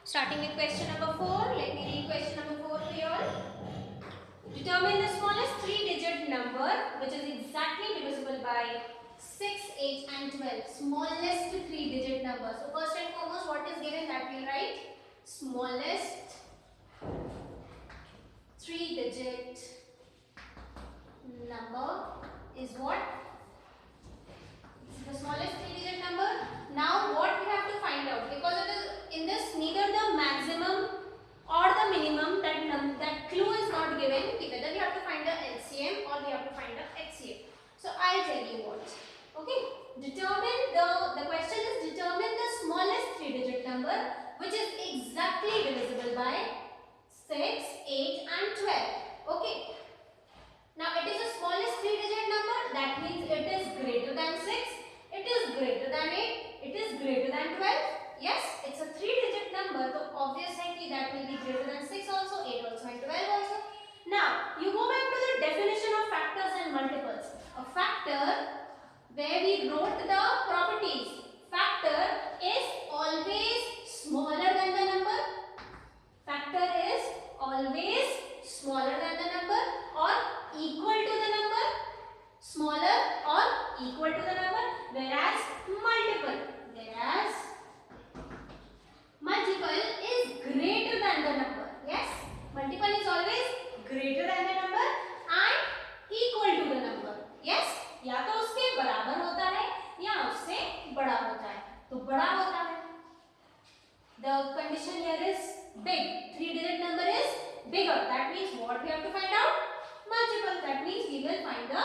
Starting with question number 4. Let me read question number 4 for you all. Determine the smallest 3-digit number which is exactly divisible by 6, 8 and 12. Smallest 3-digit number. So first and foremost, what is given that we write? Smallest 3-digit number is what? The smallest 3-digit number. Now what we have to find out, because it is in this neither the maximum or the minimum, that clue is not given, whether we have to find the LCM or we have to find the HCM. So I'll tell you what. Okay, the question is determine the smallest 3-digit number which is exactly divisible by 6, 8 and 12. Okay, now it is the smallest 3-digit number, that means it is greater than 6, it is greater than 8, it is greater than 12. Yes, it's a 3-digit number, so obviously that will be greater than 6 also, 8 also and 12 also. Now, you go back to the definition of factors and multiples. A factor, where we wrote the properties, factor is always smaller than the number. Factor is always smaller than the number or equal to the number, smaller or equal to the number, whereas multiple is greater than the number. Yes, multiple is always greater than the number and equal to the number. Yes, या तो उसके बराबर होता है या उससे बड़ा होता है, तो बड़ा होता है. The condition here is big. 3-digit number is bigger. That means what we have to find out? Multiple. That means we will find the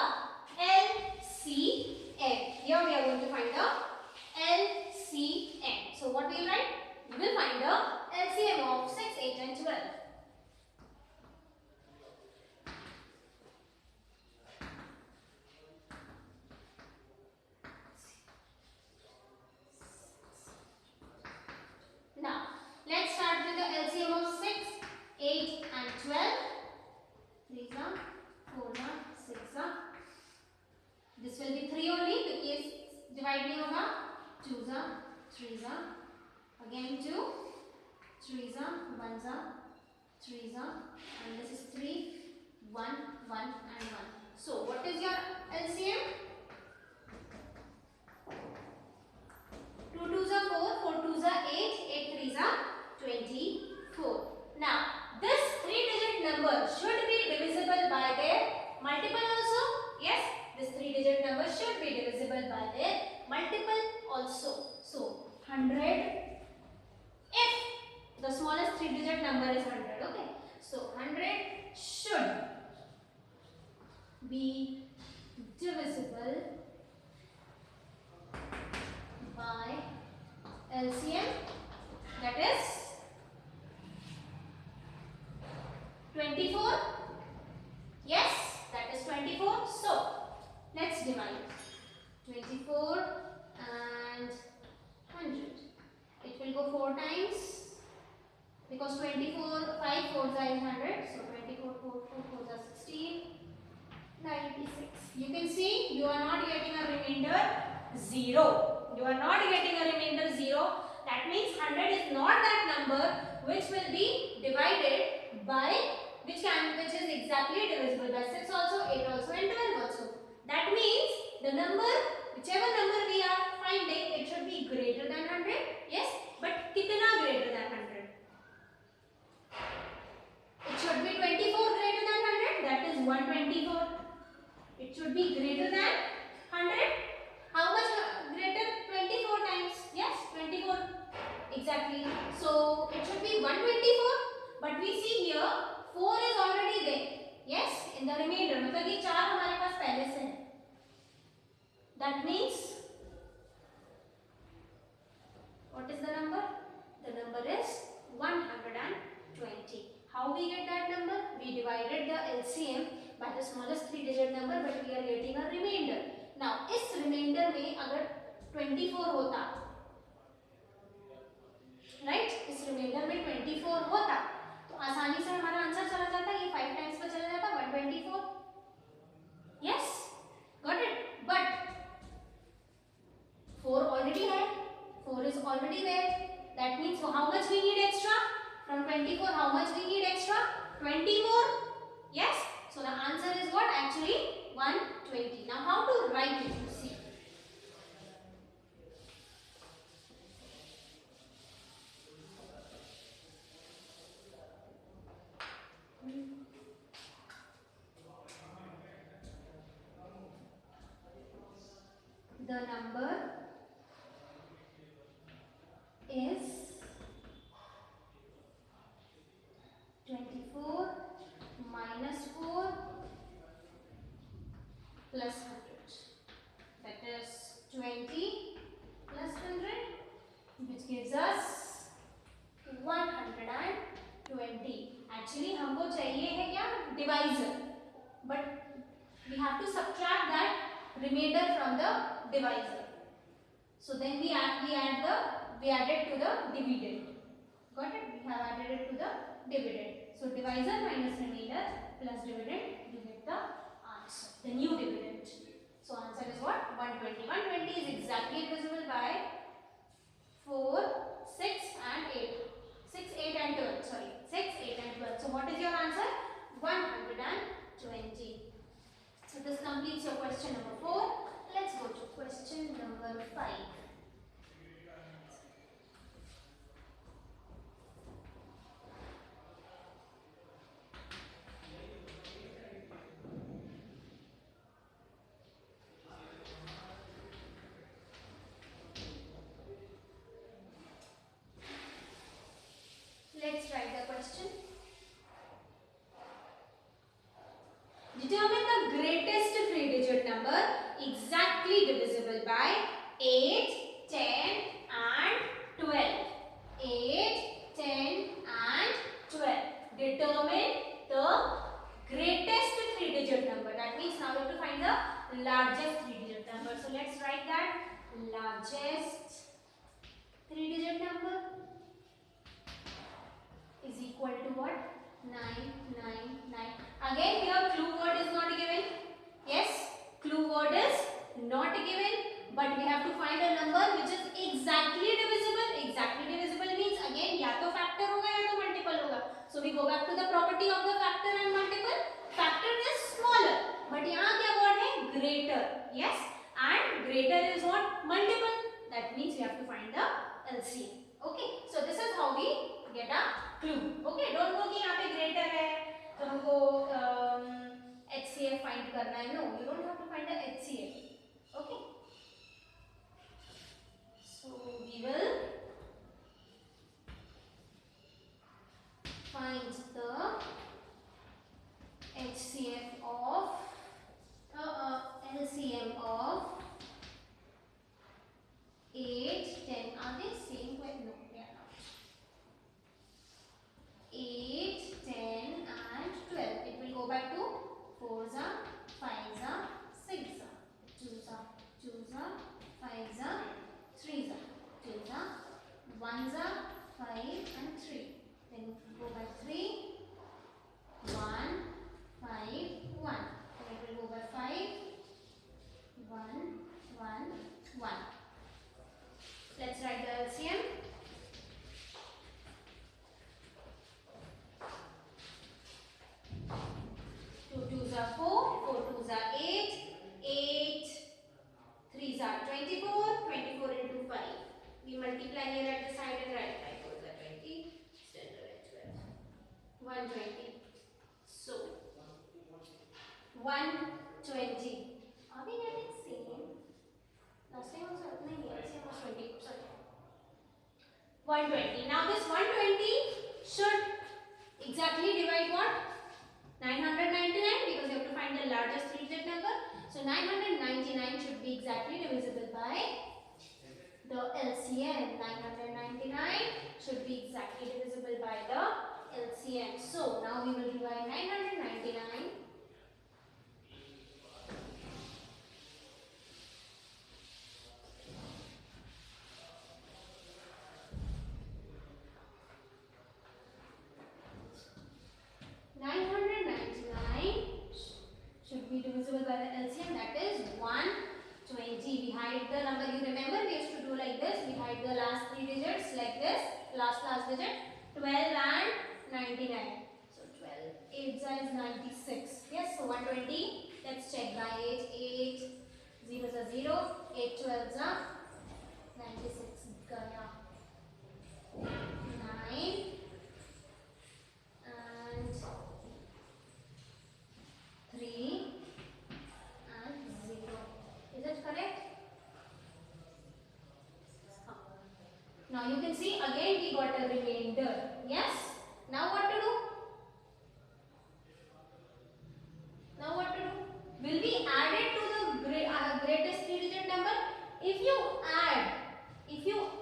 LCM. Here we are going to find the LCM. So what we will write? We will find the LCM of 6, 8 and 12. Now, let's start with the LCM of 6, 8 and 12. 3 are, 4 are, 6 are. This will be 3 only because divide नहीं होगा. 2 are, 3 are. Again 2, 3 are, 1 are, 3 are, and this is 3, 1, 1 and 1. So what is your LCM? 2 2s are 4, 4 2s are 8, 8 3s are 24. Now this 3-digit number should be divisible by their multiple also. Yes, this 3-digit number should be divisible by their multiple also. So 100. If the smallest 3-digit number is 100, okay, so 100 should be divisible by LCM, that is 24. Yes, that is 24. So let's divide 24 and 100. It will go 4 times because 24, 5 4s are 100. So 24, 4 4s are 16, 96. You can see you are not getting a remainder 0. You are not getting a remainder 0. That means 100 is not that number which will be divided by, which is exactly divisible by 6 also, 8 also and 12 also. That means the number, whichever number we are finding, it should be greater than 100. Yes, but kitna greater than 100? It should be 24 greater than 100. That is 124. It should be greater than 100. How much greater? 24 times. Yes, 24. Exactly. So it should be 124. But we see here 4 is already there. Yes, in the remainder. मतलब ये 4 हमारे पास पहले से है. That means what is the number? The number is 120. How we get that number? We divided the LCM by the smallest 3-digit number, but we are getting a remainder. Now, इस remainder में अगर 24 होता, right? इस remainder में 24 होता, तो आसानी से हमारा आंसर चला जाता. ये 5 times पे चला जाता 124. Yes, got it. But 4 already है, 4 is already there. That means so how much we need extra? From 24, how much we need extra? 20 more. Yes? So the answer is what? Actually 120. Now how to write it? See. The number is 24 minus 4 plus 100. That is 20 plus 100, which gives us 120. Actually हमको चाहिए है क्या? Divisor. But we have to subtract that remainder from the divisor. So then we add it to the dividend. Got it? We have added it to the dividend. So divisor minus remainder plus dividend, you get the answer, the new dividend. So answer is what? 120. 120 is exactly divisible by 4, 6 and 8. 6, 8 and 12. Sorry, 6, 8 and 12. So what is your answer? 120. So this completes your question number 4. Let's go to question number 5. Let's write the question. Determine the greatest 3-digit number exactly divisible by 8, 10 and 12. 8, 10 and 12. Determine the greatest 3-digit number. That means now we have to find the largest 3-digit number. So let's write that largest 3-digit number is equal to what? 999. Again here clue word is not given. Yes, clue word is not given, but we have to find a number which is exactly divisible. Exactly divisible means again या तो factor होगा या तो multiple होगा. So we go back to the property of the factor and multiple. Factor is smaller, but यहाँ क्या word है? Greater. Yes, and greater is what? Multiple. That means we have to find the LCM. Okay, so this is how we get a clue. Okay, don't go कि यहाँ पे greater है तो हमको HCF find करना है. No, you don't have to find the HCF. Okay, so we will find the HCF of LCM of 8, 10. Are they same? No, they are not. 8, 10 and 12. It will go back to 4s, 5s, 6s, 2s, 5s, 3s, 2s, 1s, 5 and 3. Then go by 3, 1, 5, 1. Then it will go by 5, 1, 1, 1. Let's write the LCM. 2 2s are 4, 4 2s are 8, 8 3s are 24, 24 into 5. We multiply here at the side and right. 5 4s are 20, standard and 12. 120. So 120. Are we getting same? Last time also same was 20. Sorry. 120. Now this 120 should exactly divide what? 999, because you have to find the largest 3-digit number. So 999 should be exactly divisible by the LCM. 999 should be exactly divisible by the LCM. So now we will divide 999 should be divisible by the LCM, that is 120. We hide the number. You remember we used to do like this. We hide the last 3 digits like this. last digit, 12 and 99. So 12 8 is 96. Yes, so 120. Let's check by 8. 8 0 is 0. 8 12 is 96. Gaya. 9 and 3 and 0. Is it correct? Now you can see again we got a remainder. Yes. Now what to do? Now what to do? Will we add it to the greatest 3-digit number? If you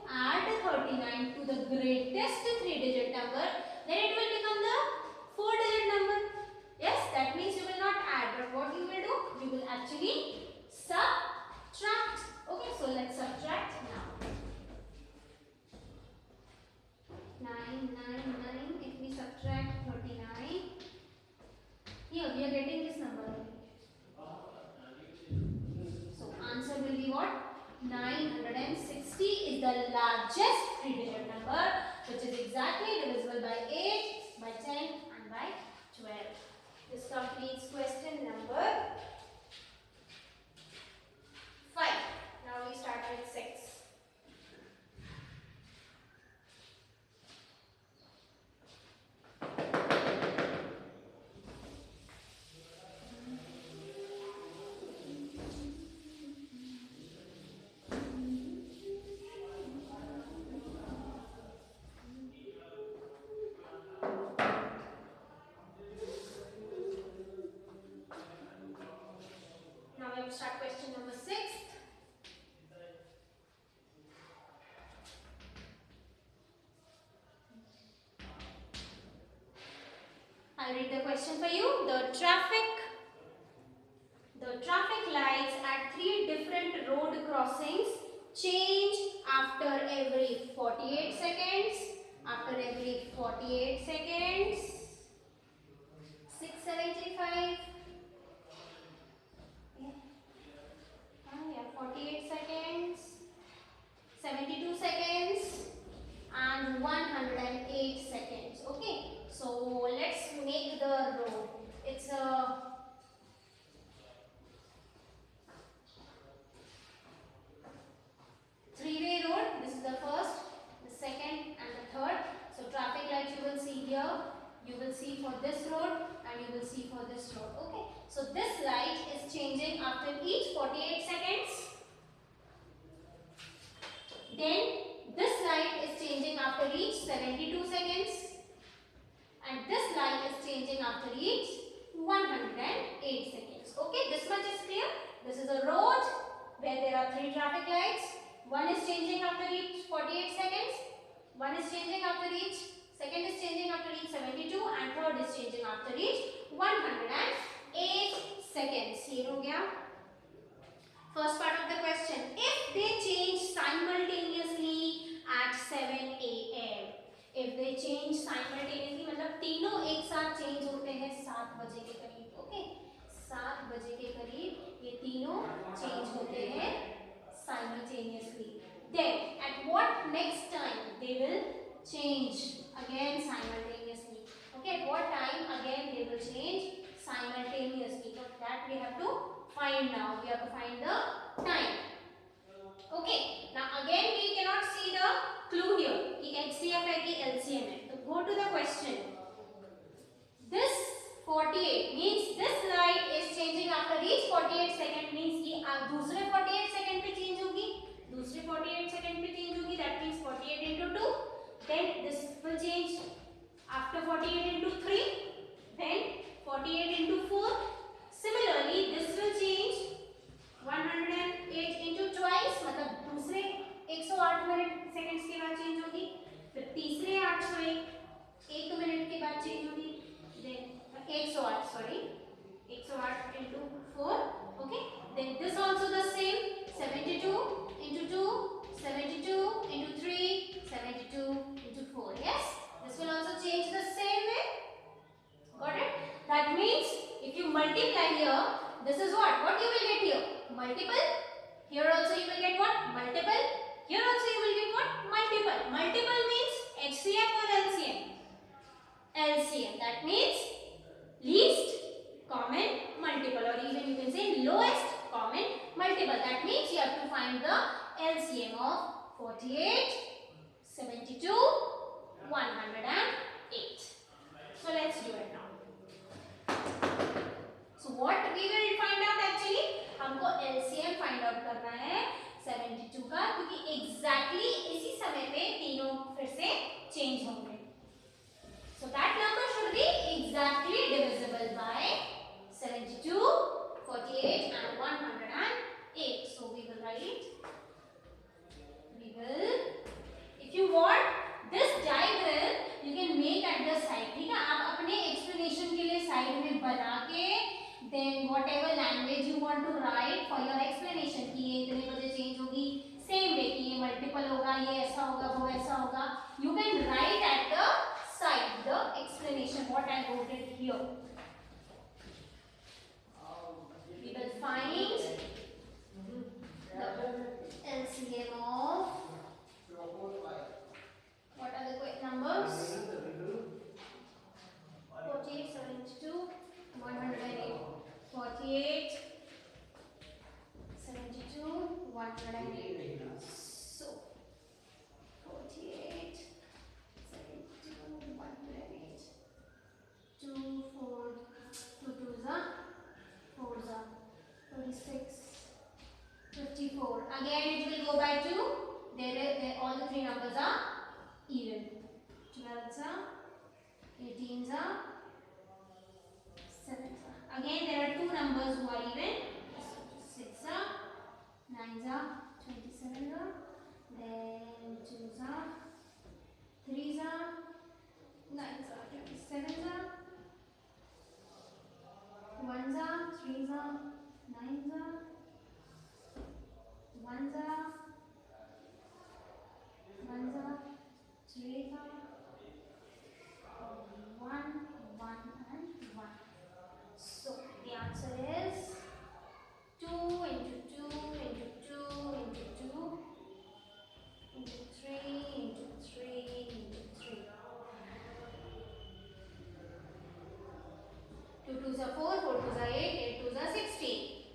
add 39 to the greatest 3-digit number, then it will become the 4-digit number. Yes, that means you will not add, but what you will do? You will actually subtract. Okay, so let's subtract now. 9, 9, 9. If we subtract 39, here we are getting this number only. So answer will be what? 960 is the largest 3-digit number, which is exactly divisible by 8, by 10 and by 12. This completes question number 5. Now we start with 6. Now we have to start question number 6. I'll read the question for you. The traffic lights at 3 different road crossings change after every 48 seconds. After every 48 seconds. 675. Yeah, 48 seconds. 72 seconds. And 108 seconds. Okay. So let's make the road. It's a three-way road. This is the first, the second and the third. So traffic light you will see here, you will see for this road and you will see for this road. Okay. So this light is changing after each 48 seconds. Then this light is changing after each 72 seconds. And this light is changing after each 108 seconds. Okay, this much is clear. This is a road where there are 3 traffic lights. One is changing after each 48 seconds. One is changing after each. Second is changing after each 72. And third is changing after each 108 seconds. Here ho gaya. First part of the question. If they change simultaneously at 7 a.m. If they change simultaneously, मतलब तीनों एक साथ change होते हैं 7 बजे के करीब. Okay, 7 बजे के करीब ये तीनों change होते हैं simultaneously. Then at what next time they will change again simultaneously? Okay, at what time again they will change simultaneously? So that we have to find now. We have to find the time. Okay, now again we cannot see the clue here कि HCF है कि LCM है. तो go to the question. This 48 means this light is changing after each 48 second means कि आप दूसरे 48 second पे change होगी, दूसरे 48 second पे change होगी. That means 48 into 2. Then this will change after 48 into 3. Then 48 into 4. Similarly, this will change 108 into twice. मतलब दूसरे 108 मिनट सेकंड्स के बाद चेंज होगी. फिर तीसरे 801 मिनट के बाद चेंज होगी. Then 108 sorry 108 into 4. Okay. Then this also the same. 72 into 2, 72 into 3, 72 into 4. Yes. This will also change the same way. Got it? That means if you multiply here, this is what? What you will get here? Multiple. Here also you will get what? Multiple. Here also you will get what? Multiple. Multiple means HCM or LCM? LCM. That means least common multiple, or even you can say lowest common multiple. That means you have to find the LCM of 48, 72, 108. So let's do it now. So what we will find out actually, हमको LCM find out करना है 72 का, क्योंकि exactly इसी समय पे तीनों फिर से change होंगे. So that number should be exactly divisible by 72, 48 and 108. So we will write, if you want this diagram you can make at the side. ठीक है, आप अपने explanation के लिए side में बना के then whatever language you want to write for your explanation कि ये इतने बजे change होगी, same way कि ये multiple होगा, ये ऐसा होगा, वो ऐसा होगा, you can write at the side the explanation what I wrote it here. We will find the LCM of, what are the quick numbers? 48, 72, 108. 48, 72, 108. So 48, 72, 108. 2, 4, 2 2s are 4s are 36, 54. Again it will go by 2. There all the three numbers are even. 12s are, 18s are, 7s are. Again there are two numbers who are even. 6 are, 9s are, 27s are, then 2s are, 3s are, 9s are, 27s are, 1s are, 3s are, 9s are, 1s are, 1s are, 3s are, 1, 1 and 1. So the answer is 2 into 2 into 2 into 2 into 3 into 3 into 3. 2 2s are 4, 4 2s are 8, 8 2s are 16.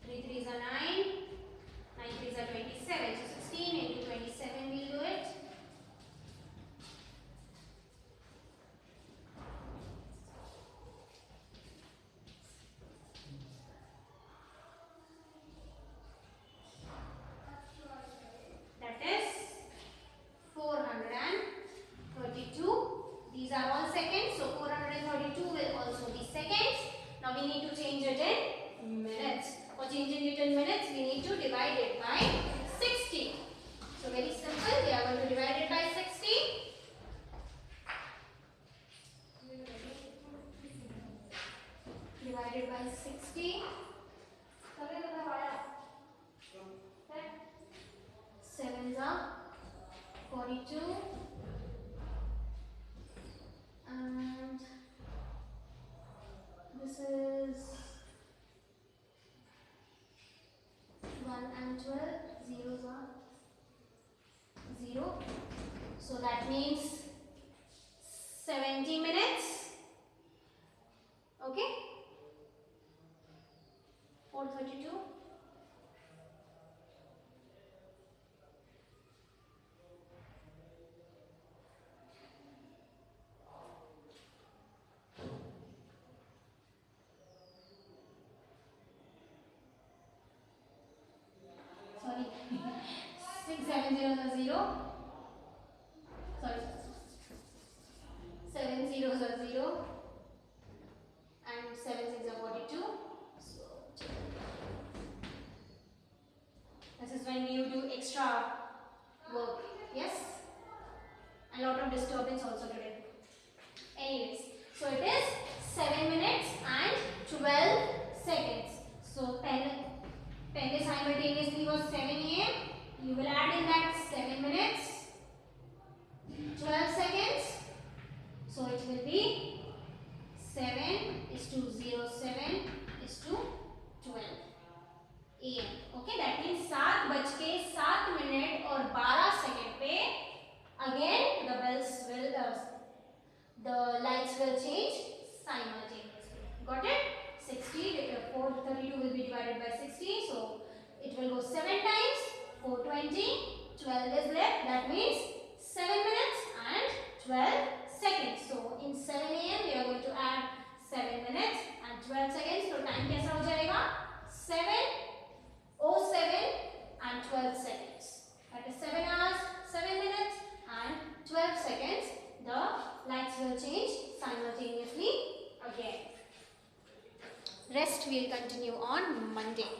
3 3s are 9, 9 3s are 27. So 16 into 27 we'll do it. That is 432. These are all seconds, so 432 will also be seconds. Now we need to change it in minutes. For changing it in minutes, we need to divide it by 60. So very simple, we are going to divide it by 60. Divided by 60. 7s are 42 and this is 1 and 12. Zeros are 0. So that means 70 minutes. Okay. 432. Sorry, 6 7 zeros are 0. Sorry, 7 zeros are 0 and 7 6 are 42. So this is when you do extra work. Yes, a lot of disturbance also today. Anyways, so it is 7 minutes and 12 seconds. So 10 simultaneously was 7 AM. You will add in that 7 minutes, 12 seconds. So it will be 7 is to 07 is to 12 AM. Okay, that means 7:07 और 12 second divided by 60. So it will go 7 times. 420. 12 is left. That means 7 minutes and 12 seconds. So in 7 a.m. we are going to add 7 minutes and 12 seconds. So time कैसा हो जाएगा? 7:07 and 12 seconds. That is 7 hours, 7 minutes and 12 seconds. The lights will change simultaneously again. Rest we'll continue on Monday.